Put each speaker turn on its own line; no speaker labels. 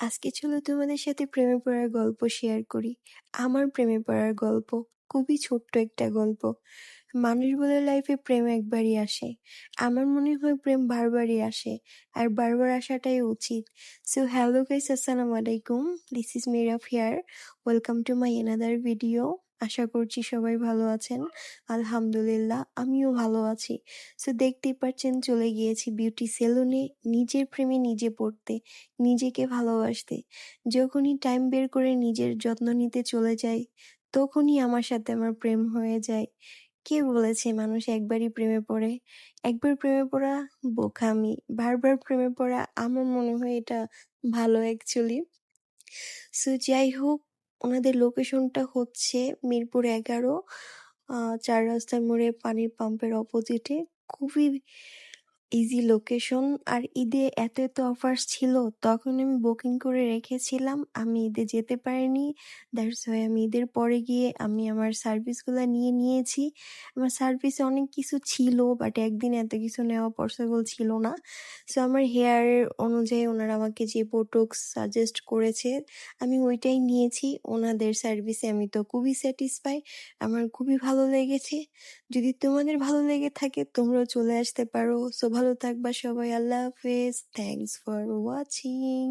আজকে চলো তোমাদের সাথে প্রেমে পড়ার গল্প শেয়ার করি। আমার প্রেমে পড়ার গল্প। খুবই ছোট্ট একটা গল্প। মানুষ বলে লাইফে প্রেম একবারই আসে। আমার মনে হয় প্রেম বারবারই আসে। আর বারবার আসাটাই উচিত। সো হ্যালো গাইস, আসসালামু আলাইকুম। This is Miraf here. Welcome to my another video. আশা করছি সবাই ভালো আছেন। আলহামদুলিল্লাহ আমিও ভালো আছি। সো দেখতেই পাচ্ছেন চলে গিয়েছি বিউটি সেলুনে নিজের প্রেমে নিজে পড়তে, নিজেকে ভালোবাসতে। যখনই টাইম বের করে নিজের যত্ন নিতে চলে যাই, তখনই আমার সাথে আমার প্রেম হয়ে যায়। কে বলেছে মানুষ একবারই প্রেমে পড়ে? একবার প্রেমে পড়া বোকামি, বারবার প্রেমে পড়া আমার মনে হয় এটা ভালো অ্যাকচুয়ালি। সো যাই হোক, ওনাদের লোকেশনটা হচ্ছে মিরপুর 11, 4 রাস্তার মোড়ে পানির পাম্পের অপোজিটে। খুবই ইজি লোকেশন। আর ঈদে এত এত অফার্স ছিল, তখন আমি বুকিং করে রেখেছিলাম। আমি ঈদে যেতে পারিনি, দ্যাটস ওয়াই আমি ঈদের পরে গিয়ে আমি আমার সার্ভিসগুলো নিয়েছি। আমার সার্ভিসে অনেক কিছু ছিল, বাট একদিন এত কিছু নেওয়া পসিবল ছিল না। সো আমার হেয়ারের অনুযায়ী ওনারা আমাকে যে বোটক্স সাজেস্ট করেছে আমি ওইটাই নিয়েছি। ওনাদের সার্ভিসে আমি তো খুবই স্যাটিসফাই, আমার খুবই ভালো লেগেছে। যদি তোমাদের ভালো লেগে থাকে তোমরাও চলে আসতে পারো। সো ভালো থাকবা সবাই, আল্লাহ হাফেজ, থ্যাংকস ফর ওয়াচিং।